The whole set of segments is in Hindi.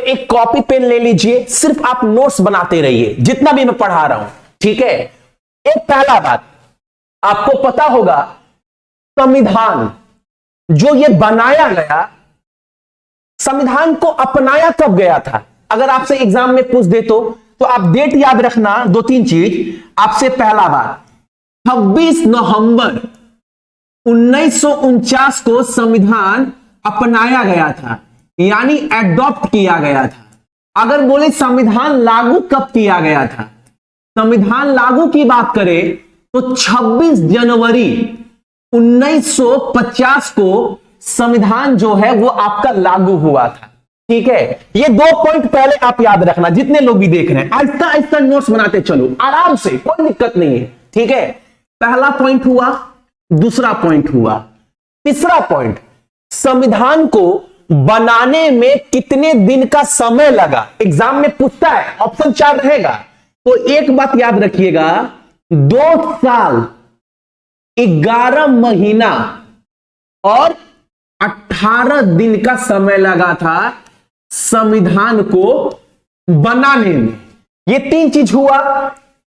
एक कॉपी पेन ले लीजिए, सिर्फ आप नोट्स बनाते रहिए जितना भी मैं पढ़ा रहा हूं, ठीक है। एक पहला बात आपको पता होगा, संविधान जो ये बनाया गया, संविधान को अपनाया कब गया था? अगर आपसे एग्जाम में पूछ दे तो आप डेट याद रखना। दो तीन चीज आपसे। पहला बात, 26 नवंबर 1949 को संविधान अपनाया गया था, यानी एडॉप्ट किया गया था। अगर बोले संविधान लागू कब किया गया था, संविधान लागू की बात करें तो 26 जनवरी 1950 को संविधान जो है वो आपका लागू हुआ था, ठीक है। ये दो पॉइंट पहले आप याद रखना, जितने लोग भी देख रहे हैं। आहिस्ता आहिस्ता नोट्स बनाते चलो आराम से, कोई दिक्कत नहीं है, ठीक है। पहला पॉइंट हुआ, दूसरा पॉइंट हुआ। तीसरा पॉइंट, संविधान को बनाने में कितने दिन का समय लगा? एग्जाम में पूछता है, ऑप्शन 4 रहेगा। तो एक बात याद रखिएगा, 2 साल 11 महीना और 18 दिन का समय लगा था संविधान को बनाने में। ये 3 चीज हुआ।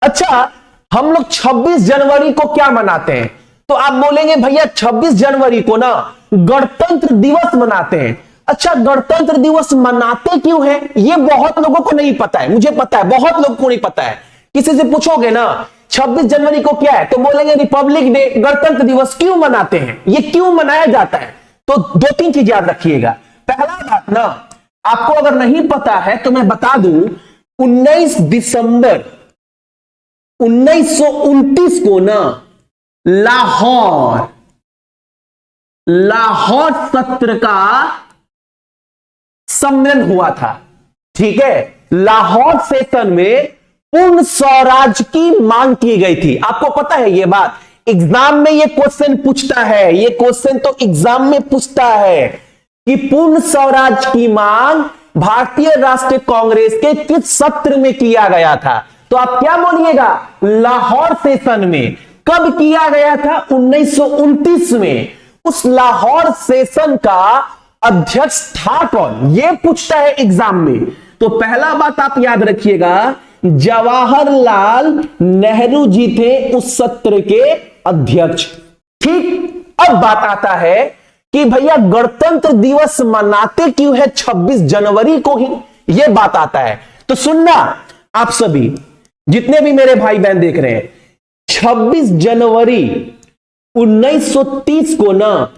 अच्छा, हम लोग 26 जनवरी को क्या मनाते हैं? तो आप बोलेंगे भैया 26 जनवरी को ना गणतंत्र दिवस मनाते हैं। अच्छा, गणतंत्र दिवस मनाते क्यों हैं? ये बहुत लोगों को नहीं पता है, मुझे पता है, बहुत लोगों को नहीं पता है। किसी से पूछोगे ना 26 जनवरी को क्या है, तो बोलेंगे रिपब्लिक डे, गणतंत्र दिवस। क्यों मनाते हैं, ये क्यों मनाया जाता है? तो 2-3 चीज याद रखिएगा। पहला बात ना, आपको अगर नहीं पता है तो मैं बता दूं, 19 दिसंबर 1929 को ना लाहौर सत्र का सम्मेलन हुआ था, ठीक है। लाहौर सेशन में पूर्ण स्वराज की मांग की गई थी। आपको पता है ये बात, एग्जाम में ये क्वेश्चन पूछता है, ये क्वेश्चन तो एग्जाम में पूछता है कि पूर्ण स्वराज की मांग भारतीय राष्ट्रीय कांग्रेस के किस सत्र में किया गया था? तो आप क्या बोलिएगा, लाहौर सेशन में। कब किया गया था? 1929 में। उस लाहौर सेशन का अध्यक्ष था कौन, ये पूछता है एग्जाम में। तो पहला बात आप याद रखिएगा, जवाहरलाल नेहरू जी थे उस सत्र के अध्यक्ष, ठीक। अब बात आता है कि भैया गणतंत्र दिवस मनाते क्यों है 26 जनवरी को ही, यह बात आता है। तो सुनना आप सभी, जितने भी मेरे भाई बहन देख रहे हैं, 26 जनवरी 1930 को ना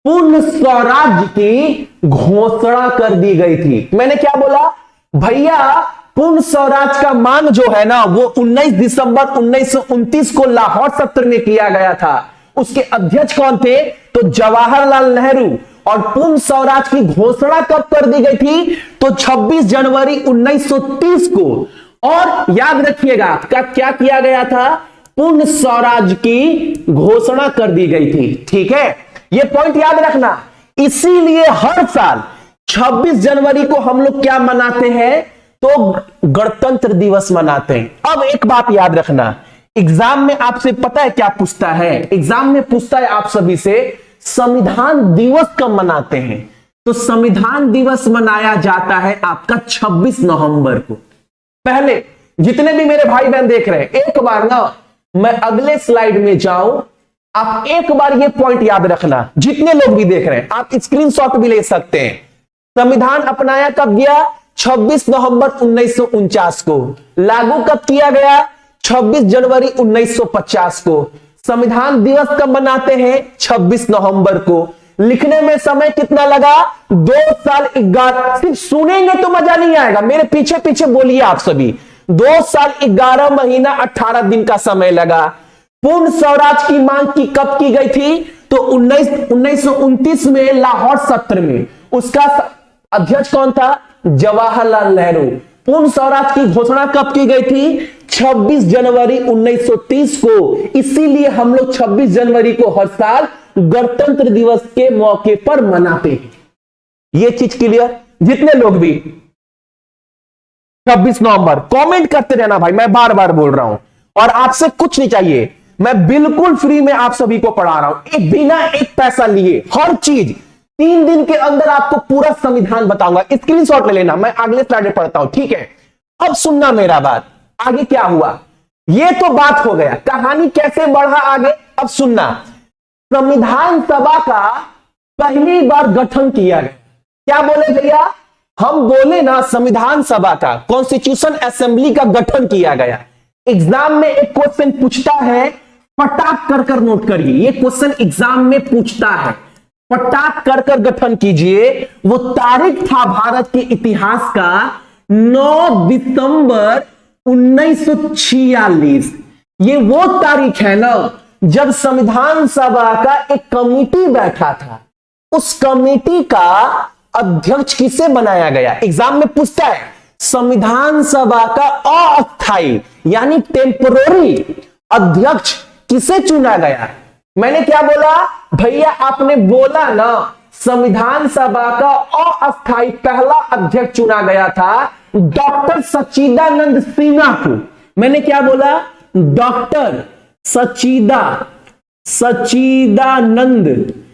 पूर्ण स्वराज की घोषणा कर दी गई थी। मैंने क्या बोला भैया, पूर्ण स्वराज का मांग जो है ना वो 19 दिसंबर 1929 को लाहौर सत्र में किया गया था। उसके अध्यक्ष कौन थे? तो जवाहरलाल नेहरू। और पूर्ण स्वराज की घोषणा कब कर दी गई थी? तो 26 जनवरी 1930 को। और याद रखिएगा क्या किया गया था? पूर्ण स्वराज की घोषणा कर दी गई थी, ठीक है। यह पॉइंट याद रखना। इसीलिए हर साल 26 जनवरी को हम लोग क्या मनाते हैं? तो गणतंत्र दिवस मनाते हैं। अब एक बात याद रखना, एग्जाम में आपसे पता है क्या पूछता है? एग्जाम में पूछता है आप सभी से, संविधान दिवस कब मनाते हैं? तो संविधान दिवस मनाया जाता है आपका 26 नवंबर को। पहले जितने भी मेरे भाई बहन देख रहे हैं, एक बार ना मैं अगले स्लाइड में जाऊं, आप एक बार ये पॉइंट याद रखना। जितने लोग भी देख रहे हैं आप स्क्रीनशॉट भी ले सकते हैं। संविधान अपनाया कब गया? 26 नवंबर 1949 को। लागू कब किया गया? 26 जनवरी 1950 को। संविधान दिवस कब मनाते हैं? 26 नवंबर को। लिखने में समय कितना लगा? 2 साल 11। सिर्फ सुनेंगे तो मजा नहीं आएगा, मेरे पीछे पीछे बोलिए आप सभी। 2 साल 11 महीना 18 दिन का समय लगा। पूर्ण स्वराज की मांग की कब की गई थी? तो 1929 में लाहौर सत्र में। उसका अध्यक्ष कौन था? जवाहरलाल नेहरू। पूर्ण स्वराज की घोषणा कब की गई थी? 26 जनवरी 1930 को। इसीलिए हम लोग 26 जनवरी को हर साल गणतंत्र दिवस के मौके पर मनाते हैं। ये चीज क्लियर? जितने लोग भी 26 नवंबर कमेंट करते रहना भाई, मैं बार बार बोल रहा हूं। और आपसे कुछ नहीं चाहिए, मैं बिल्कुल फ्री में आप सभी को पढ़ा रहा हूं, बिना एक पैसा लिए। हर चीज 3 दिन के अंदर आपको पूरा संविधान बताऊंगा, स्क्रीनशॉट ले लेना, मैं अगले स्लाइड में पढ़ता हूं, ठीक है। अब सुनना मेरा बात, आगे क्या हुआ ये तो बात हो गया, कहानी कैसे बढ़ा आगे अब सुनना। संविधान सभा का पहली बार गठन किया गया। क्या बोले भैया, हम बोले ना संविधान सभा का, कॉन्स्टिट्यूशन असेंबली का गठन किया गया। एग्जाम में एक क्वेश्चन पूछता है, फटाक कर नोट करिए, ये क्वेश्चन एग्जाम में पूछता है, फटाक कर गठन कीजिए। वो तारीख था भारत के इतिहास का 9 दिसंबर 1946। ये वो तारीख है ना जब संविधान सभा का एक कमेटी बैठा था। उस कमेटी का अध्यक्ष किसे बनाया गया, एग्जाम में पूछता है। संविधान सभा का अस्थायी यानी टेम्पोररी अध्यक्ष किसे चुना गया। मैंने क्या बोला भैया, आपने बोला ना संविधान सभा का अस्थायी पहला अध्यक्ष चुना गया था डॉक्टर सच्चिदानंद सिन्हा को। मैंने क्या बोला, डॉक्टर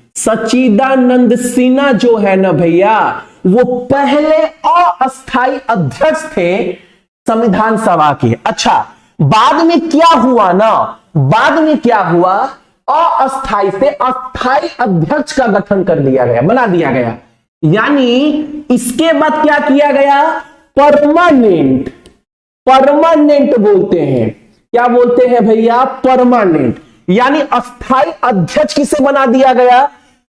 सच्चिदानंद सिन्हा जो है ना भैया, वो पहले अस्थायी अध्यक्ष थे संविधान सभा के। अच्छा, बाद में क्या हुआ ना, बाद में क्या हुआ, अस्थायी से अस्थायी अध्यक्ष का गठन कर दिया गया, बना दिया गया। यानी इसके बाद क्या किया गया, परमानेंट बोलते हैं। क्या बोलते हैं भैया, परमानेंट। यानी अस्थायी अध्यक्ष किसे बना दिया गया,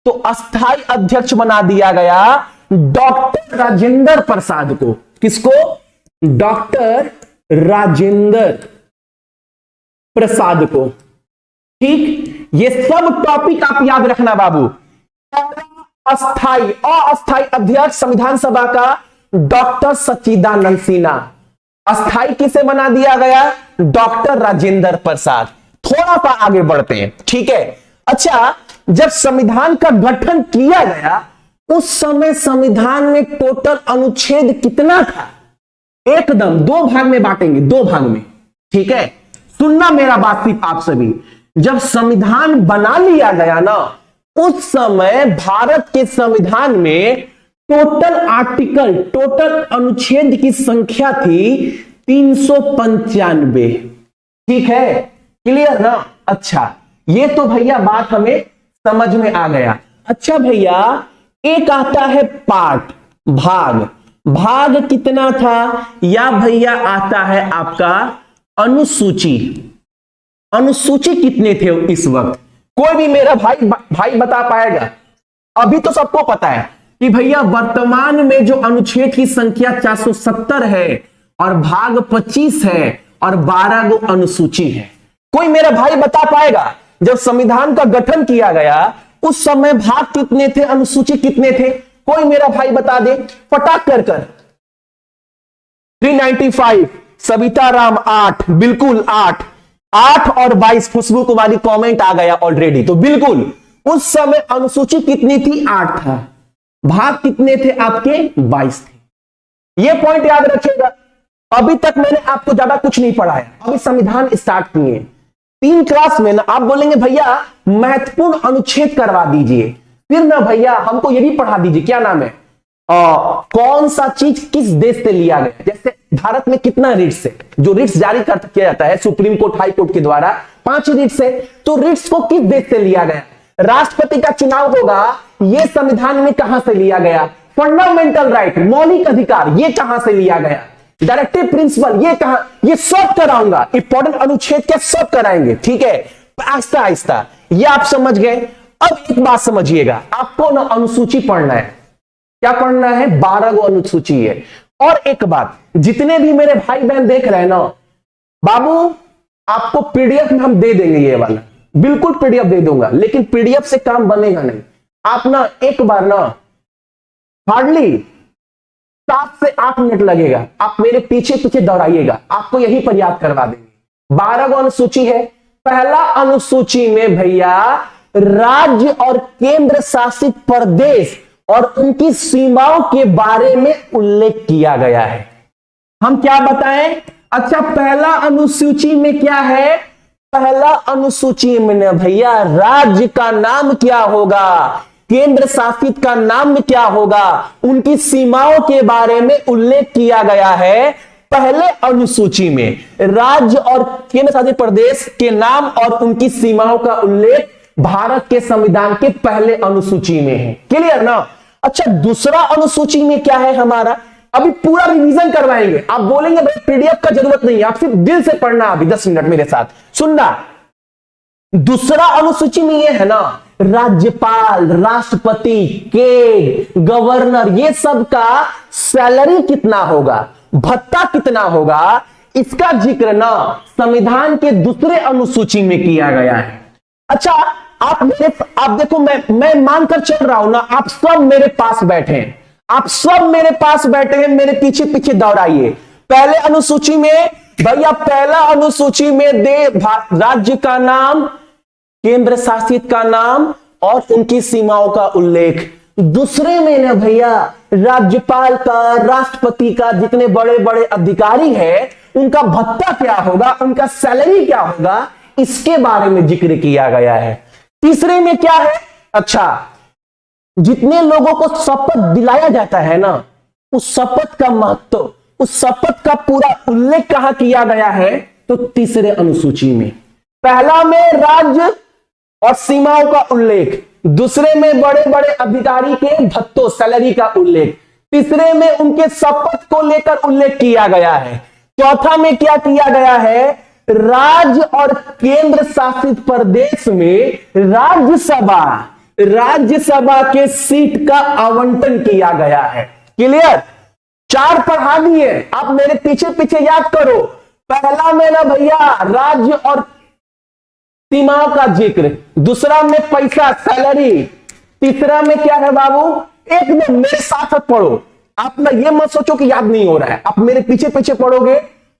तो अस्थायी अध्यक्ष बना दिया गया डॉक्टर राजेंद्र प्रसाद को। किसको, डॉक्टर राजेंद्र प्रसाद को। ठीक, ये सब टॉपिक आप याद रखना बाबू। अस्थायी अध्यक्ष संविधान सभा का डॉक्टर सच्चिदानंद सिन्हा, अस्थायी किसे बना दिया गया, डॉक्टर राजेंद्र प्रसाद। थोड़ा सा आगे बढ़ते हैं, ठीक है। अच्छा, जब संविधान का गठन किया गया उस समय संविधान में टोटल अनुच्छेद कितना था, एकदम 2 भाग में बांटेंगे, 2 भाग में, ठीक है। सुनना मेरा बात सिर्फ आप सभी, जब संविधान बना लिया गया ना उस समय भारत के संविधान में टोटल अनुच्छेद की संख्या थी 395। ठीक है, क्लियर ना। अच्छा, ये तो भैया बात हमें समझ में आ गया। अच्छा भैया, एक आता है पार्ट, भाग कितना था, या भैया आता है आपका अनुसूची कितने थे इस वक्त। कोई भी मेरा भाई बता पाएगा। अभी तो सबको पता है कि भैया वर्तमान में जो अनुच्छेद की संख्या 470 है और भाग 25 है और 12 गो अनुसूची है। कोई मेरा भाई बता पाएगा जब संविधान का गठन किया गया उस समय भाग कितने थे, अनुसूची कितने थे, कोई मेरा भाई बता दे फटाक कर 395, सविता राम 8, बिल्कुल 8 और 22, खुशबू कुमारी कमेंट आ गया ऑलरेडी। तो बिल्कुल उस समय अनुसूची कितनी थी, 8 था, भाग कितने थे आपके, 22 थे। ये पॉइंट याद रखिएगा। अभी तक मैंने आपको ज्यादा कुछ नहीं पढ़ाया, अभी संविधान स्टार्ट किए। 3 क्लास में ना आप बोलेंगे भैया महत्वपूर्ण अनुच्छेद करवा दीजिए, फिर ना भैया हमको ये भी पढ़ा दीजिए, क्या नाम है, कौन सा चीज किस देश से लिया गया। जैसे भारत में कितना रिट्स है, जो रिट्स जारी किया जाता है सुप्रीम कोर्ट, हाई कोर्ट के द्वारा 5 रिट्स है, तो रिट्स को किस देश से लिया गया। राष्ट्रपति का चुनाव होगा, यह संविधान में कहां से लिया गया। फंडामेंटल राइट, मौलिक अधिकार, ये कहां से लिया गया। डायरेक्टिव प्रिंसिपल, ये कहां, ये सब कराऊंगा, इंपॉर्टेंट अनुच्छेद के सब कराएंगे, ठीक है, आहिस्ता आहिस्ता। ये आप समझ गए। अब एक बात समझिएगा, आपको ना अनुसूची पढ़ना है। क्या पढ़ना है, 12 गो अनुसूची है। और एक बात, जितने भी मेरे भाई बहन देख रहे हैं ना बाबू, आपको पीडीएफ में हम दे देंगे, ये वाला बिल्कुल पीडीएफ दे दूंगा, लेकिन पीडीएफ से काम बनेगा नहीं। आप ना एक बार ना हार्डली 7 से 8 मिनट लगेगा, आप मेरे पीछे पीछे दौड़ाइएगा, आपको यही पर याद करवा देंगे। 12 गो अनुसूची है। पहला अनुसूची में भैया राज्य और केंद्र शासित प्रदेश और उनकी सीमाओं के बारे में उल्लेख किया गया है। हम क्या बताएं। अच्छा, पहला अनुसूची में क्या है, पहला अनुसूची में भैया राज्य का नाम क्या होगा, केंद्र शासित का नाम क्या होगा, उनकी सीमाओं के बारे में उल्लेख किया गया है पहले अनुसूची में। राज्य और केंद्र शासित प्रदेश के नाम और उनकी सीमाओं का उल्लेख भारत के संविधान के पहले अनुसूची में है। क्लियर ना। अच्छा, दूसरा अनुसूची में क्या है हमारा, अभी पूरा रिवीजन करवाएंगे। आप बोलेंगे भाई पीडीएफ का जरूरत नहीं है, आप सिर्फ दिल से पढ़ना अभी 10 मिनट मेरे साथ सुनना। दूसरा अनुसूची में ये है ना, राज्यपाल, राष्ट्रपति के गवर्नर, ये सब का सैलरी कितना होगा, भत्ता कितना होगा, इसका जिक्र ना संविधान के दूसरे अनुसूची में किया गया है। अच्छा, आप देखो, मैं मानकर चल रहा हूं ना, आप सब मेरे पास बैठे हैं, आप सब मेरे पास बैठे हैं, मेरे पीछे पीछे दौड़ाइए। पहले अनुसूची में भैया, पहला अनुसूची में दे राज्य का नाम, केंद्र शासित का नाम और उनकी सीमाओं का उल्लेख। दूसरे में ना भैया, राज्यपाल का, राष्ट्रपति का, जितने बड़े बड़े अधिकारी हैं उनका भत्ता क्या होगा, उनका सैलरी क्या होगा, इसके बारे में जिक्र किया गया है। तीसरे में क्या है, अच्छा, जितने लोगों को शपथ दिलाया जाता है ना, उस शपथ का महत्व, उस शपथ का पूरा उल्लेख कहां किया गया है, तो तीसरे अनुसूची में। पहला में राज्य और सीमाओं का उल्लेख, दूसरे में बड़े बड़े अधिकारी के भत्तों, सैलरी का उल्लेख, तीसरे में उनके शपथ को लेकर उल्लेख किया गया है। चौथा में क्या किया गया है, राज्य और केंद्र शासित प्रदेश में राज्यसभा के सीट का आवंटन किया गया है। क्लियर। 4 पढ़ा दिए, आप मेरे पीछे पीछे याद करो। पहला में ना भैया राज्य और सीमाओं का जिक्र, दूसरा में पैसा, सैलरी, तीसरा में क्या है बाबू, एकदम मेरे साथ पढ़ो। आप ना ये मत सोचो कि याद नहीं हो रहा है, आप मेरे पीछे पीछे पढ़ोगे,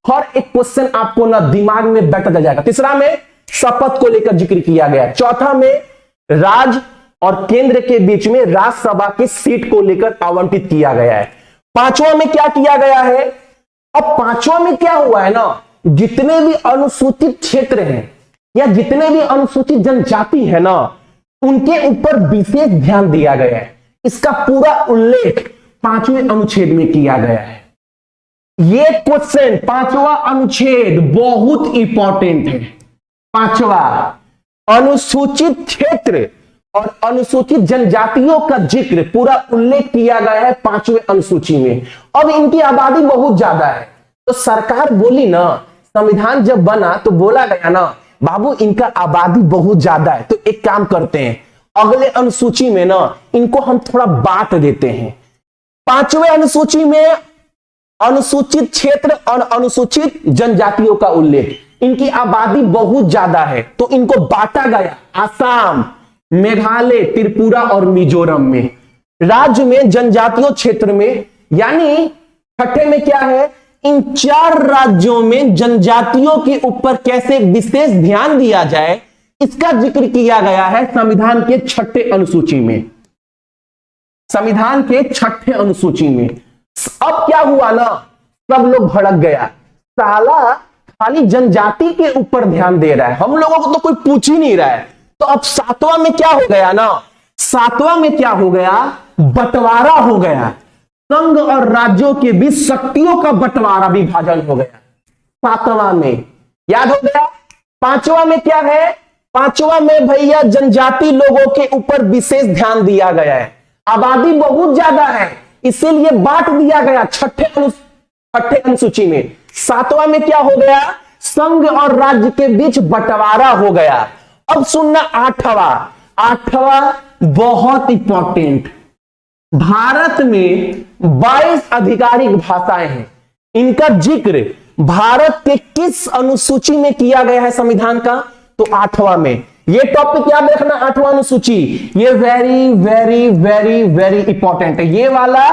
हर एक क्वेश्चन आपको ना दिमाग में बैठता जाएगा। तीसरा में शपथ को लेकर जिक्र किया गया, चौथा में राज्य और केंद्र के बीच में राज्यसभा की सीट को लेकर आवंटित किया गया है। पांचवा में क्या किया गया है, अब पांचवा में क्या हुआ है ना, जितने भी अनुसूचित क्षेत्र हैं या जितने भी अनुसूचित जनजाति है ना, उनके ऊपर विशेष ध्यान दिया गया है। इसका पूरा उल्लेख 5वें अनुच्छेद में किया गया है। ये क्वेश्चन 5वां अनुच्छेद बहुत इंपॉर्टेंट है। 5वां, अनुसूचित क्षेत्र और अनुसूचित जनजातियों का जिक्र, पूरा उल्लेख किया गया है 5वें अनुसूची में। अब इनकी आबादी बहुत ज्यादा है, तो सरकार बोली ना, संविधान जब बना तो बोला गया ना बाबू इनका आबादी बहुत ज्यादा है, तो एक काम करते हैं, अगले अनुसूची में ना इनको हम थोड़ा बांट देते हैं। 5वें अनुसूची में अनुसूचित क्षेत्र और अनुसूचित जनजातियों का उल्लेख, इनकी आबादी बहुत ज्यादा है तो इनको बांटा गया आसाम, मेघालय, त्रिपुरा और मिजोरम में। राज्य में, जनजातियों क्षेत्र में, यानी छठे में क्या है, इन 4 राज्यों में जनजातियों के ऊपर कैसे विशेष ध्यान दिया जाए, इसका जिक्र किया गया है संविधान के 6ठे अनुसूची में। संविधान के 6ठे अनुसूची में। अब क्या हुआ ना, सब लोग भड़क गया, साला खाली जनजाति के ऊपर ध्यान दे रहा है, हम लोगों को तो कोई पूछ ही नहीं रहा है। तो अब 7वां में क्या हो गया ना, 7वां में क्या हो गया, बंटवारा हो गया, संघ और राज्यों के बीच शक्तियों का बंटवारा, विभाजन हो गया 7वां में, याद हो गया। 5वां में क्या है, 5वां में भैया जनजाति लोगों के ऊपर विशेष ध्यान दिया गया है, आबादी बहुत ज्यादा है इसीलिए बांट दिया गया 6ठे अनुसूची में। 7वां में क्या हो गया, संघ और राज्य के बीच बंटवारा हो गया। अब सुनना 8वां बहुत इंपॉर्टेंट, भारत में 22 आधिकारिक भाषाएं हैं, इनका जिक्र भारत के किस अनुसूची में किया गया है संविधान का, तो 8वां में। ये टॉपिक याद रखना, 8वां अनुसूची, ये very very very very important है, ये वाला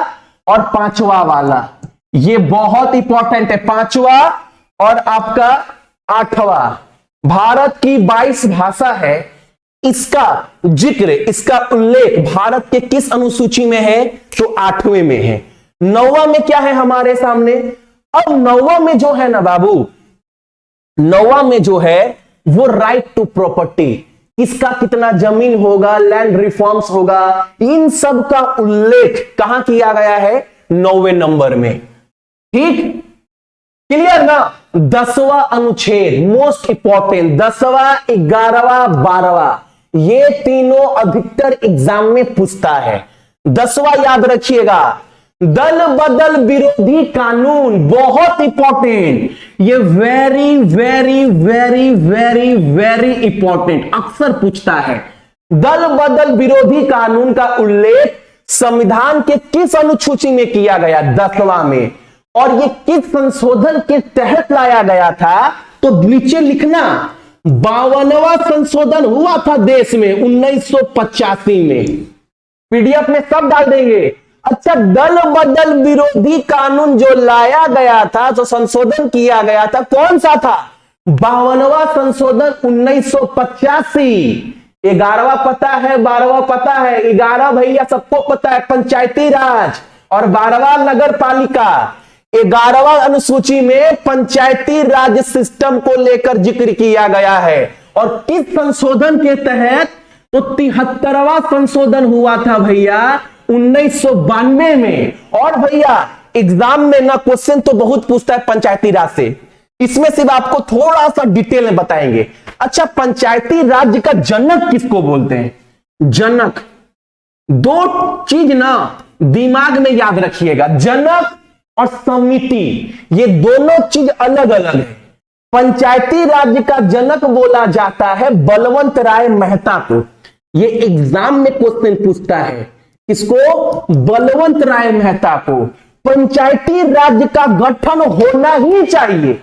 और 5वां वाला, ये बहुत इंपॉर्टेंट है। 5वां और आपका 8वां, भारत की 22 भाषा है, इसका जिक्र, इसका उल्लेख भारत के किस अनुसूची में है, तो 8वें में है। 9वां में क्या है हमारे सामने, अब 9वां में जो है ना बाबू, 9वां में जो है वो राइट टू प्रॉपर्टी, किसका कितना जमीन होगा, लैंड रिफॉर्म्स होगा, इन सब का उल्लेख कहां किया गया है? 9वें नंबर में। ठीक, क्लियर ना? 10वां अनुच्छेद मोस्ट इंपॉर्टेंट, 10वां, 11वां, 12वां, ये तीनों अधिकतर एग्जाम में पूछता है। 10वां याद रखिएगा, दल बदल विरोधी कानून, बहुत इंपॉर्टेंट, ये very very very very very important, अक्सर पूछता है। दल बदल विरोधी कानून का उल्लेख संविधान के किस अनुसूची में किया गया? 10वां में। और ये किस संशोधन के तहत लाया गया था? तो नीचे लिखना, 52वां संशोधन हुआ था देश में 1985 में। पीडीएफ में सब डाल देंगे। अच्छा, दल बदल विरोधी कानून जो लाया गया था, जो संशोधन किया गया था, कौन सा था? 52वां संशोधन 1985। 11वां पता है, 12वां पता है। 11 भैया सबको पता है, पंचायती राज, और 12वां नगर पालिका। 11वां अनुसूची में पंचायती राज सिस्टम को लेकर जिक्र किया गया है। और किस संशोधन के तहत? तो 73वां संशोधन हुआ था भैया 1992 में। और भैया एग्जाम में ना क्वेश्चन तो बहुत पूछता है पंचायती राज से, इसमें सिर्फ आपको थोड़ा सा डिटेल में बताएंगे। अच्छा, पंचायती राज का जनक किसको बोलते हैं? जनक, दो चीज ना दिमाग में याद रखिएगा, जनक और समिति, ये दोनों चीज अलग अलग है। पंचायती राज का जनक बोला जाता है बलवंत राय मेहता को। ये एग्जाम में क्वेश्चन पूछता है, किसको? बलवंत राय मेहता को। पंचायती राज का गठन होना ही चाहिए,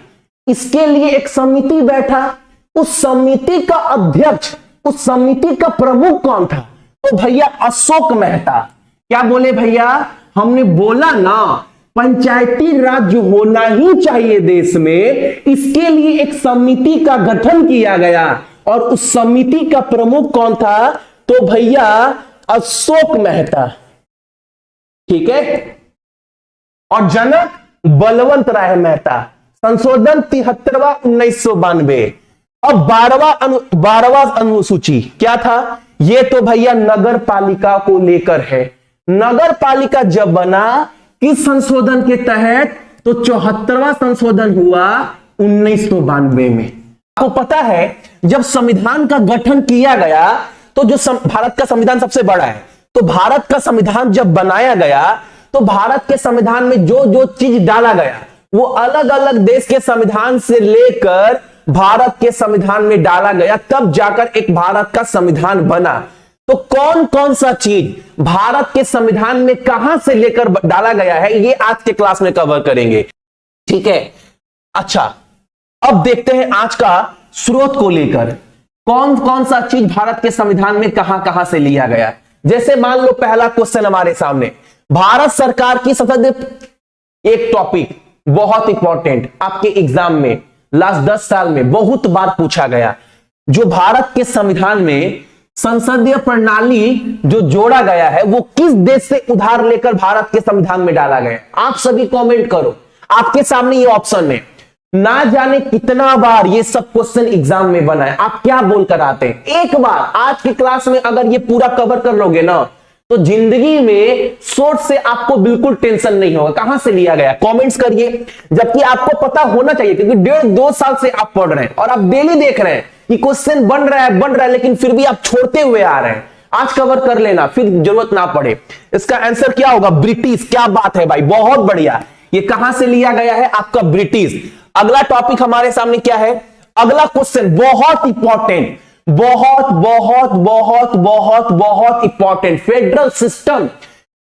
इसके लिए एक समिति बैठा, उस समिति का अध्यक्ष, उस समिति का प्रमुख कौन था? तो भैया अशोक मेहता। क्या बोले भैया? हमने बोला ना पंचायती राज होना ही चाहिए देश में, इसके लिए एक समिति का गठन किया गया। और उस समिति का प्रमुख कौन था? तो भैया अशोक मेहता। ठीक है, और जनक बलवंत राय मेहता। संशोधन 73वां 1992। अब 12वां अनुसूची क्या था? ये तो भैया नगर पालिका को लेकर है। नगर पालिका जब बना किस संशोधन के तहत? तो 74वां संशोधन हुआ 1992 में। आपको पता है जब संविधान का गठन किया गया तो जो भारत का संविधान सबसे बड़ा है, तो भारत का संविधान जब बनाया गया तो भारत के संविधान में जो जो चीज डाला गया वो अलग अलग देश के संविधान से लेकर भारत के संविधान में डाला गया, तब जाकर एक भारत का संविधान बना। तो कौन कौन सा चीज भारत के संविधान में कहां से लेकर डाला गया है, ये आज के क्लास में कवर करेंगे। ठीक है, अच्छा अब देखते हैं आज का स्रोत को लेकर कौन कौन सा चीज भारत के संविधान में कहां कहां से लिया गया। जैसे मान लो पहला क्वेश्चन हमारे सामने, भारत सरकार की संसद, एक टॉपिक बहुत इंपॉर्टेंट आपके एग्जाम में लास्ट 10 साल में बहुत बार पूछा गया, जो भारत के संविधान में संसदीय प्रणाली जो जोड़ा गया है वो किस देश से उधार लेकर भारत के संविधान में डाला गया। आप सभी कमेंट करो, आपके सामने ये ऑप्शन है। ना जाने कितना बार ये सब क्वेश्चन एग्जाम में बना है, आप क्या बोलकर आते हैं? एक बार आज की क्लास में अगर ये पूरा कवर कर लोगे ना तो जिंदगी में सोच से आपको बिल्कुल टेंशन नहीं होगा। कहां से लिया गया कमेंट्स करिए, जबकि आपको पता होना चाहिए क्योंकि 1.5-2 साल से आप पढ़ रहे हैं और आप डेली देख रहे हैं कि क्वेश्चन बन रहा है, लेकिन फिर भी आप छोड़ते हुए आ रहे हैं। आज कवर कर लेना, फिर जरूरत ना पड़े। इसका आंसर क्या होगा? ब्रिटिश। क्या बात है भाई, बहुत बढ़िया। ये कहां से लिया गया है? आपका ब्रिटिश। अगला टॉपिक हमारे सामने क्या है? अगला क्वेश्चन बहुत इंपॉर्टेंट, बहुत बहुत बहुत बहुत बहुत इंपॉर्टेंट। फेडरल सिस्टम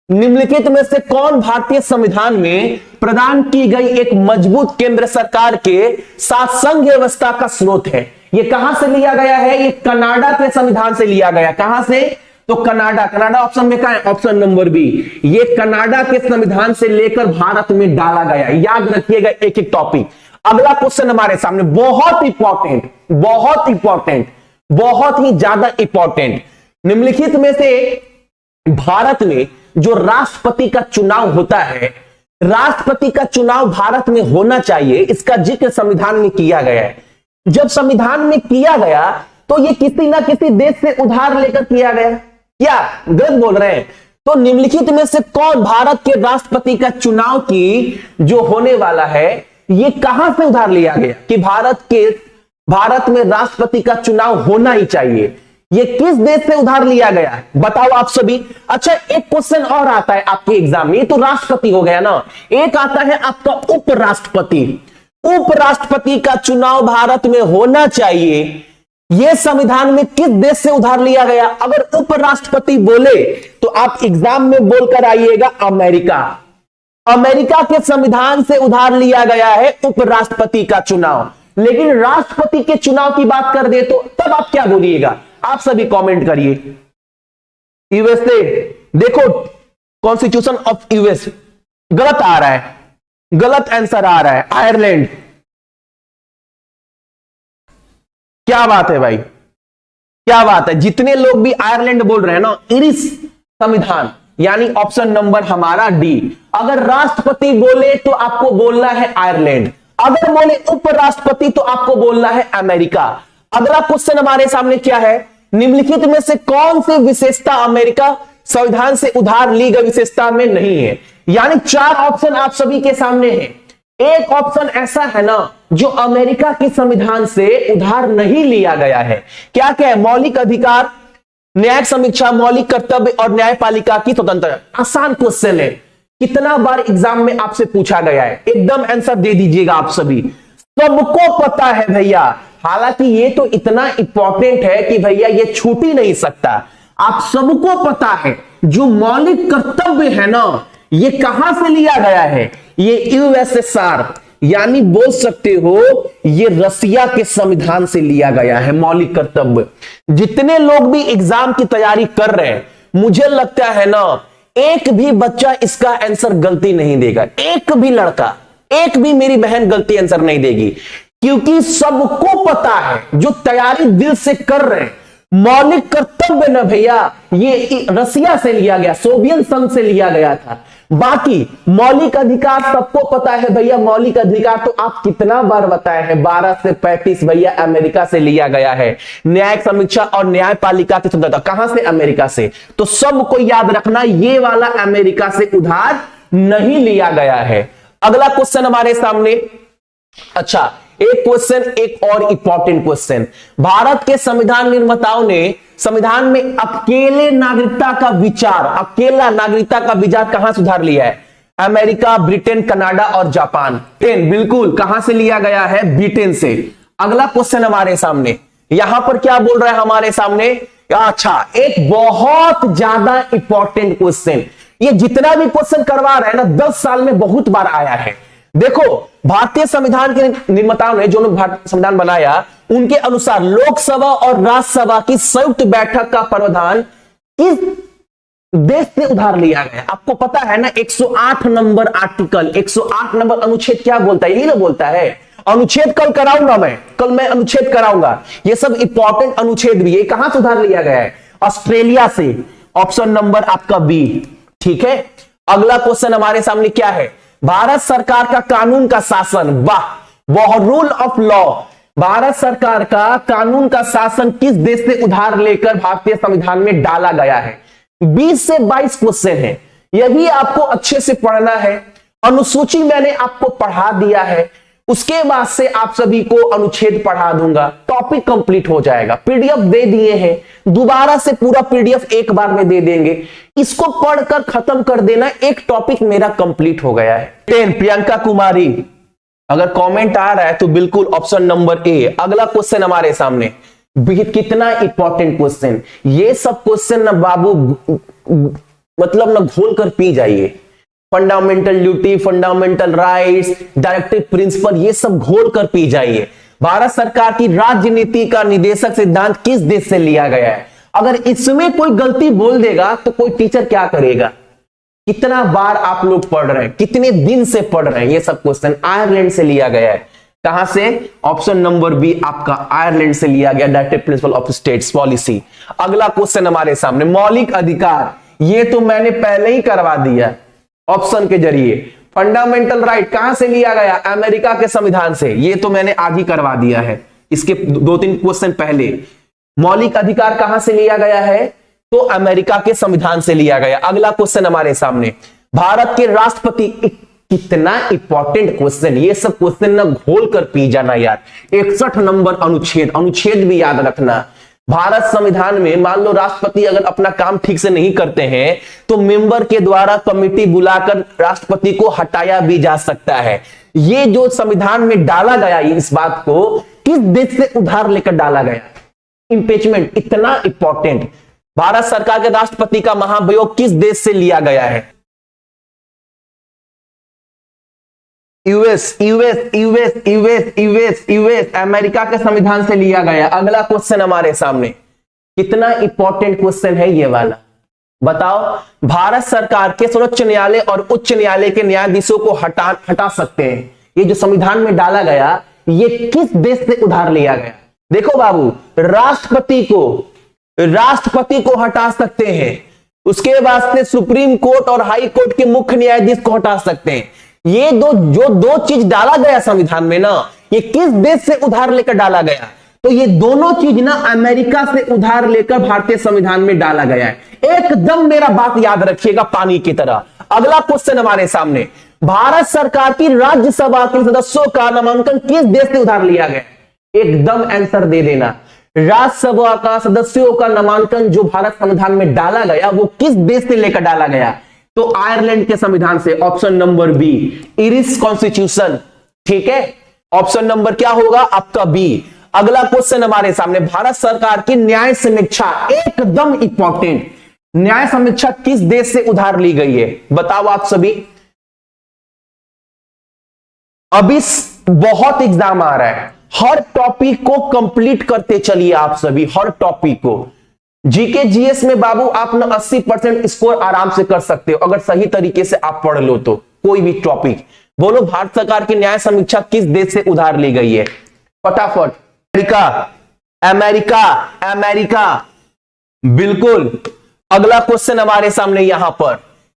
निम्नलिखित में से कौन भारतीय संविधान में प्रदान की गई एक मजबूत केंद्र सरकार के साथ संघ व्यवस्था का स्रोत है? ये कहां से लिया गया है? ये कनाडा के संविधान से लिया गया। कहां से? तो कनाडा। कनाडा ऑप्शन में क्या है? Option number b. ये कनाडा के संविधान से लेकर भारत में डाला गया। याद रखिएगा एक एक टॉपिक। अगला क्वेश्चन हमारे सामने बहुत इंपॉर्टेंट, बहुत इंपॉर्टेंट, बहुत ही ज्यादा इंपॉर्टेंट। निम्नलिखित में से भारत में जो राष्ट्रपति का चुनाव होता है, राष्ट्रपति का चुनाव भारत में होना चाहिए, इसका जिक्र संविधान में किया गया है। जब संविधान में किया गया तो ये किसी ना किसी देश से उधार लेकर किया गया। क्या गलत बोल रहे हैं? तो निम्नलिखित में से कौन भारत के राष्ट्रपति का चुनाव की जो होने वाला है, ये कहां से उधार लिया गया कि भारत में राष्ट्रपति का चुनाव होना ही चाहिए? ये किस देश से उधार लिया गया है बताओ आप सभी। अच्छा, एक क्वेश्चन और आता है आपके एग्जाम में, ये तो राष्ट्रपति हो गया ना, एक आता है आपका उपराष्ट्रपति। उपराष्ट्रपति का चुनाव भारत में होना चाहिए, यह संविधान में किस देश से उधार लिया गया? अगर उपराष्ट्रपति बोले तो आप एग्जाम में बोलकर आइएगा अमेरिका। अमेरिका के संविधान से उधार लिया गया है उपराष्ट्रपति का चुनाव। लेकिन राष्ट्रपति के चुनाव की बात कर दे तो तब आप क्या बोलिएगा? आप सभी कमेंट करिए। यूएसए, देखो कॉन्स्टिट्यूशन ऑफ यूएस गलत आ रहा है, गलत आंसर आ रहा है। आयरलैंड, क्या बात है भाई, क्या बात है। जितने लोग भी आयरलैंड बोल रहे हैं ना, इरिश संविधान, यानी ऑप्शन नंबर हमारा डी। अगर राष्ट्रपति बोले तो आपको बोलना है आयरलैंड, अगर बोले उपराष्ट्रपति तो आपको बोलना है अमेरिका। अगला क्वेश्चन हमारे सामने क्या है? निम्नलिखित में से कौन सी विशेषता अमेरिका संविधान से उधार ली गई विशेषता में नहीं है? यानी 4 ऑप्शन आप सभी के सामने है। एक ऑप्शन ऐसा है ना जो अमेरिका के संविधान से उधार नहीं लिया गया है। क्या क्या है? मौलिक अधिकार, न्यायिक समीक्षा, मौलिक कर्तव्य और न्यायपालिका की स्वतंत्रता। आसान क्वेश्चन है, कितना बार एग्जाम में आपसे पूछा गया है, एकदम आंसर दे दीजिएगा आप सभी। सबको पता है भैया, हालांकि ये तो इतना इंपॉर्टेंट है कि भैया ये छूट ही नहीं सकता। आप सबको पता है जो मौलिक कर्तव्य है ना, ये कहां से लिया गया है? ये यूएसएसआर, यानी बोल सकते हो ये रसिया के संविधान से लिया गया है मौलिक कर्तव्य। जितने लोग भी एग्जाम की तैयारी कर रहे हैं, मुझे लगता है ना एक भी बच्चा इसका आंसर गलती नहीं देगा, एक भी लड़का, एक भी मेरी बहन गलती आंसर नहीं देगी, क्योंकि सबको पता है जो तैयारी दिल से कर रहे हैं, मौलिक कर्तव्य ना भैया ये रसिया से लिया गया, सोवियत संघ से लिया गया था। बाकी मौलिक अधिकार सबको पता है भैया, मौलिक अधिकार तो आप कितना बार बताए हैं, 12 से 35 भैया अमेरिका से लिया गया है। न्यायिक समीक्षा और न्यायपालिका की स्वतंत्रता कहां से? अमेरिका से। तो सबको याद रखना ये वाला अमेरिका से उधार नहीं लिया गया है। अगला क्वेश्चन हमारे सामने, अच्छा एक क्वेश्चन, एक और इंपॉर्टेंट क्वेश्चन। भारत के संविधान निर्माताओं ने संविधान में अकेले नागरिकता का विचार, अकेला नागरिकता का विचार कहां से उधार लिया है? अमेरिका, ब्रिटेन, कनाडा और जापान। बिल्कुल कहां से लिया गया है? ब्रिटेन से। अगला क्वेश्चन हमारे सामने, यहां पर क्या बोल रहा है हमारे सामने? अच्छा, एक बहुत ज्यादा इंपॉर्टेंट क्वेश्चन, ये जितना भी क्वेश्चन करवा रहे हैं ना 10 साल में बहुत बार आया है। देखो भारतीय संविधान के निर्माताओं ने जो भारतीय संविधान बनाया, उनके अनुसार लोकसभा और राज्यसभा की संयुक्त बैठक का प्रावधान किस देश से उधार लिया गया? आपको पता है ना 108 नंबर आर्टिकल, 108 नंबर अनुच्छेद क्या बोलता है? यही ना बोलता है। अनुच्छेद कल कराऊंगा मैं, कल मैं अनुच्छेद कराऊंगा, ये सब इंपॉर्टेंट अनुच्छेद भी है। कहां से उधार लिया गया है? ऑस्ट्रेलिया से। ऑप्शन नंबर आपका बी, ठीक है। अगला क्वेश्चन हमारे सामने क्या है? भारत सरकार का कानून का शासन, वाह, रूल ऑफ लॉ, भारत सरकार का कानून का शासन किस देश से उधार लेकर भारतीय संविधान में डाला गया है? 20 से 22 क्वेश्चन है, यही आपको अच्छे से पढ़ना है। अनुसूची मैंने आपको पढ़ा दिया है, उसके बाद से आप सभी को अनुच्छेद पढ़ा दूंगा, टॉपिक कंप्लीट हो जाएगा। पीडीएफ दे दिए हैं, दोबारा से पूरा पीडीएफ एक बार में दे देंगे, इसको पढ़कर खत्म कर देना, एक टॉपिक मेरा कंप्लीट हो गया है। 10 प्रियंका कुमारी, अगर कमेंट आ रहा है तो बिल्कुल ऑप्शन नंबर ए। अगला क्वेश्चन हमारे सामने, कितना इंपॉर्टेंट क्वेश्चन, ये सब क्वेश्चन ना बाबू मतलब ना घोल कर पी जाइए। Fundamental duty, fundamental rights, directive principle, ये सब घोल कर पी जाइए। भारत सरकार की राजनीति का निदेशक सिद्धांत किस देश से लिया गया है? अगर इसमें कोई गलती बोल देगा तो कोई टीचर क्या करेगा? कितना बार आप लोग पढ़ रहे हैं, कितने दिन से पढ़ रहे हैं? ये सब क्वेश्चन आयरलैंड से लिया गया है। कहां से? ऑप्शन नंबर बी आपका आयरलैंड से लिया गया, directive principle of states policy. अगला क्वेश्चन हमारे सामने, मौलिक अधिकार, ये तो मैंने पहले ही करवा दिया ऑप्शन के जरिए। फंडामेंटल राइट कहां से लिया गया? अमेरिका के संविधान से, ये तो मैंने आज ही करवा दिया है, इसके 2-3 क्वेश्चन पहले। मौलिक अधिकार कहां से लिया गया है? तो अमेरिका के संविधान से लिया गया। अगला क्वेश्चन हमारे सामने, भारत के राष्ट्रपति, कितना इंपॉर्टेंट क्वेश्चन, ये सब क्वेश्चन ना घोल कर पी जाना यार। 61 नंबर अनुच्छेद, अनुच्छेद भी याद रखना। भारत संविधान में मान लो राष्ट्रपति अगर अपना काम ठीक से नहीं करते हैं तो मेंबर के द्वारा कमेटी बुलाकर राष्ट्रपति को हटाया भी जा सकता है। ये जो संविधान में डाला गया, इस बात को किस देश से उधार लेकर डाला गया? इंपीचमेंट, इतना इंपॉर्टेंट। भारत सरकार के राष्ट्रपति का महाभियोग किस देश से लिया गया है? US, US, US, US, US, US, America के संविधान से लिया गया। अगला क्वेश्चन हमारे सामने, कितना इंपॉर्टेंट क्वेश्चन है ये वाला, बताओ। भारत सरकार के सर्वोच्च न्यायालय और उच्च न्यायालय के न्यायाधीशों को हटा सकते हैं। ये जो संविधान में डाला गया, ये किस देश से उधार लिया गया? देखो बाबू, राष्ट्रपति को हटा सकते हैं, उसके वास्ते सुप्रीम कोर्ट और हाई कोर्ट के मुख्य न्यायाधीश को हटा सकते हैं। ये दो चीज डाला गया संविधान में ना, ये किस देश से उधार लेकर डाला गया? तो ये दोनों चीज ना अमेरिका से उधार लेकर भारतीय संविधान में डाला गया है। एकदम मेरा बात याद रखिएगा पानी की तरह। अगला क्वेश्चन हमारे सामने, भारत सरकार की राज्यसभा के सदस्यों का नामांकन किस देश से उधार लिया गया? एकदम आंसर दे देना। राज्यसभा का सदस्यों का नामांकन जो भारत संविधान में डाला गया वो किस देश से लेकर डाला गया? तो आयरलैंड के संविधान से। Option number b, Irish constitution. ठीक है, ऑप्शन नंबर क्या होगा आपका? बी। अगला क्वेश्चन हमारे सामने, भारत सरकार की न्याय समीक्षा, एकदम इंपॉर्टेंट। न्याय समीक्षा किस देश से उधार ली गई है? बताओ आप सभी। अभी बहुत एग्जाम आ रहा है, हर टॉपिक को कंप्लीट करते चलिए आप सभी, हर टॉपिक को। जीके जीएस में बाबू आप ना 80% स्कोर आराम से कर सकते हो अगर सही तरीके से आप पढ़ लो तो। कोई भी टॉपिक बोलो, भारत सरकार की न्याय समीक्षा किस देश से उधार ली गई है? फटाफट। अमेरिका, अमेरिका, अमेरिका, बिल्कुल। अगला क्वेश्चन हमारे सामने यहां पर,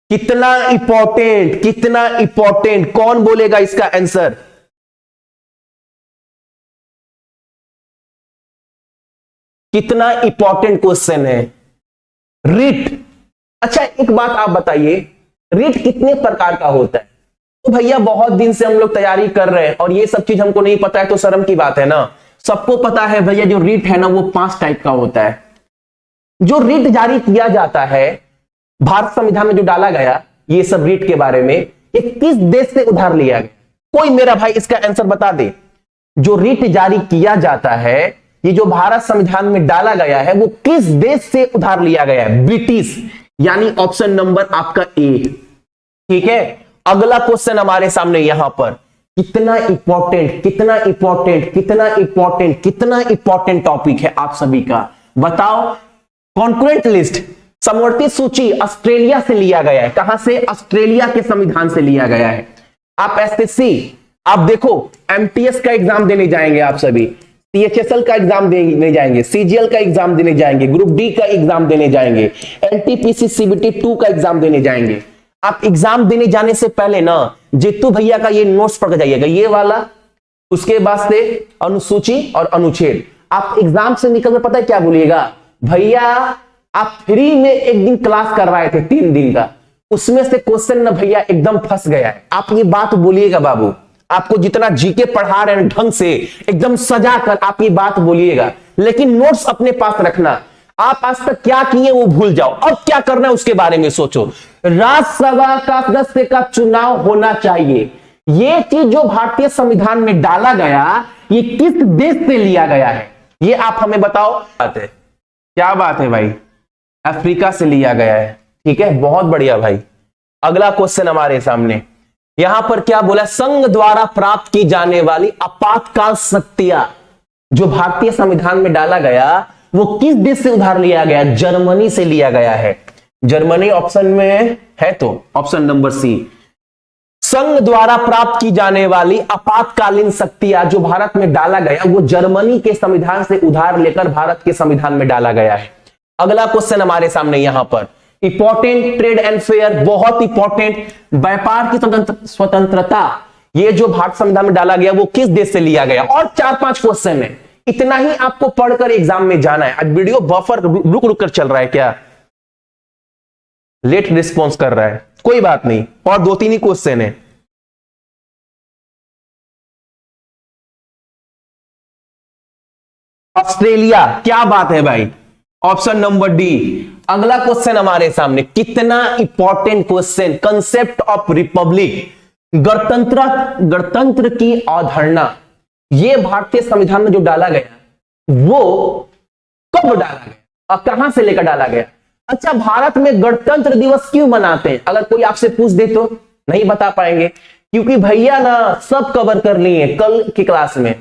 कितना इंपॉर्टेंट, कितना इंपॉर्टेंट, कौन बोलेगा इसका आंसर? कितना इंपॉर्टेंट क्वेश्चन है। रिट। अच्छा एक बात आप बताइए, रिट कितने प्रकार का होता है? तो भैया बहुत दिन से हम लोग तैयारी कर रहे हैं और ये सब चीज हमको नहीं पता है तो शर्म की बात है ना। सबको पता है भैया, जो रिट है ना वो 5 टाइप का होता है। जो रिट जारी किया जाता है भारत संविधान में जो डाला गया, ये सब रिट के बारे में, ये किस देश से उधार लिया गया? कोई मेरा भाई इसका आंसर बता दे। जो रिट जारी किया जाता है, ये जो भारत संविधान में डाला गया है, वो किस देश से उधार लिया गया है? ब्रिटिश, यानी ऑप्शन नंबर आपका ए। ठीक है, अगला क्वेश्चन हमारे सामने यहां पर, कितना इंपॉर्टेंट, कितना इंपॉर्टेंट, कितना इंपॉर्टेंट, कितना इंपॉर्टेंट टॉपिक है आप सभी का, बताओ। कॉन्करेंट लिस्ट, समवर्ती सूची ऑस्ट्रेलिया से लिया गया है। कहां से? ऑस्ट्रेलिया के संविधान से लिया गया है। आप एसएससी, आप देखो एमटीएस का एग्जाम देने जाएंगे आप सभी, सीएचएसएल का एग्जाम देने जाएंगे, सीजीएल का एग्जाम देने जाएंगे, ग्रुप डी का एग्जाम देने जाएंगे, एनटीपीसी सीबीटी 2 का एग्जाम देने जाएंगे। आप एग्जाम देने जाने से पहले ना जित्तू भैया का ये नोट्स पढ़ के जाइएगा, ये वाला, उसके बाद से अनुसूची और अनुच्छेद। आप एग्जाम से निकल कर पता है क्या बोलिएगा? भैया आप फ्री में एक दिन क्लास करवाए थे 3 दिन का, उसमें से क्वेश्चन ना भैया एकदम फंस गया है। आप ये बात बोलिएगा बाबू, आपको जितना जीके पढ़ा रहे हैं ढंग से एकदम सजा कर आप ये बात बोलिएगा, लेकिन नोट्स अपने पास रखना। आप आज तक क्या किए वो भूल जाओ, अब क्या करना है उसके बारे में सोचो। राज्यसभा का सदस्य का चुनाव होना चाहिए, ये चीज जो भारतीय संविधान में डाला गया, ये किस देश से लिया गया है? ये आप हमें बताओ। बात है, क्या बात है भाई? अफ्रीका से लिया गया है। ठीक है, बहुत बढ़िया भाई। अगला क्वेश्चन हमारे सामने यहां पर क्या बोला? संघ द्वारा प्राप्त की जाने वाली आपातकाल शक्तियां जो भारतीय संविधान में डाला गया, वो किस देश से उधार लिया गया? जर्मनी से लिया गया है। जर्मनी ऑप्शन में है तो ऑप्शन नंबर सी। संघ द्वारा प्राप्त की जाने वाली आपातकालीन शक्तियां जो भारत में डाला गया, वो जर्मनी के संविधान से उधार लेकर भारत के संविधान में डाला गया है। अगला क्वेश्चन हमारे सामने यहां पर इंपॉर्टेंट, ट्रेड एंड फेयर, बहुत इंपॉर्टेंट। व्यापार की स्वतंत्रता, ये जो भारत संविधान में डाला गया वो किस देश से लिया गया? और 4-5 क्वेश्चन है, इतना ही आपको पढ़कर एग्जाम में जाना है। आज वीडियो बफर रुक रुक कर चल रहा है क्या, लेट रिस्पॉन्स कर रहा है, कोई बात नहीं, और 2-3 ही क्वेश्चन है। ऑस्ट्रेलिया, क्या बात है भाई, ऑप्शन नंबर डी। अगला क्वेश्चन हमारे सामने, कितना important question, concept of Republic, गणतंत्र की अवधारणा, यह भारतीय संविधान में जो डाला गया वो कब डाला गया और कहां से लेकर डाला गया। अच्छा, भारत में गणतंत्र दिवस क्यों मनाते हैं, अगर कोई आपसे पूछ दे तो नहीं बता पाएंगे, क्योंकि भैया ना सब कवर कर लिए कल की क्लास में।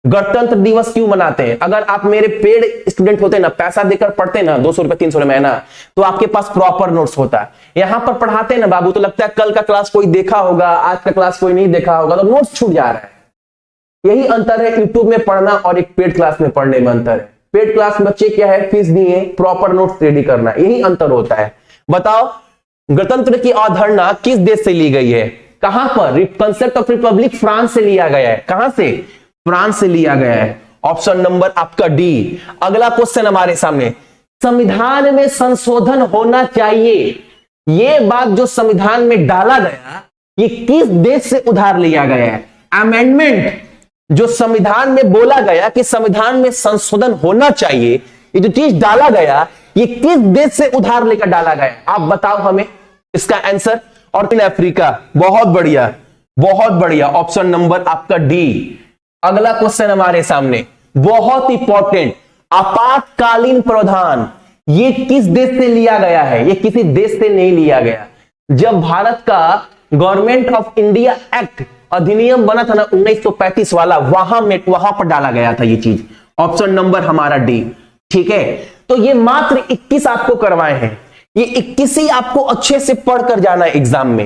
गणतंत्र दिवस क्यों मनाते हैं, अगर आप मेरे पेड स्टूडेंट होते ना, पैसा देकर पढ़ते ना, 200 रुपए 300 रुपए महीना, तो आपके पास प्रॉपर नोट्स होता है। यहां पर पढ़ाते ना बाबू, तो लगता है कल का क्लास कोई देखा होगा, आज का क्लास कोई नहीं देखा होगा, तो नोट्स छूट जा रहा है। यही अंतर है यूट्यूब में पढ़ना और एक पेड क्लास में पढ़ने में अंतर है। पेड क्लास में बच्चे क्या है, फीस दिए, प्रॉपर नोट्स रेडी करना, यही अंतर होता है। बताओ, गणतंत्र की अवधारणा किस देश से ली गई है, कहां पर, कंसेप्ट ऑफ रिपब्लिक फ्रांस से लिया गया है। कहां से, फ्रांस से लिया गया है, ऑप्शन नंबर आपका डी। अगला क्वेश्चन हमारे सामने, संविधान में संशोधन होना चाहिए, यह बात जो संविधान में डाला गया, ये किस देश से उधार लिया गया है। अमेंडमेंट जो संविधान में बोला गया कि संविधान में संशोधन होना चाहिए, ये जो चीज डाला गया, ये किस देश से उधार लेकर डाला गया, आप बताओ हमें इसका आंसर। और अफ्रीका, बहुत बढ़िया, बहुत बढ़िया, ऑप्शन नंबर आपका डी। अगला क्वेश्चन हमारे सामने, बहुत इंपॉर्टेंट, आपातकालीन प्रावधान, ये किस देश से लिया गया है, ये किसी देश से नहीं लिया गया। जब भारत का गवर्नमेंट ऑफ इंडिया एक्ट अधिनियम बना था ना 1935 वाला, वहां पर डाला गया था ये चीज, ऑप्शन नंबर हमारा डी। ठीक है, तो ये मात्र 21 आपको करवाए हैं, ये 21 ही आपको अच्छे से पढ़कर जाना है एग्जाम में।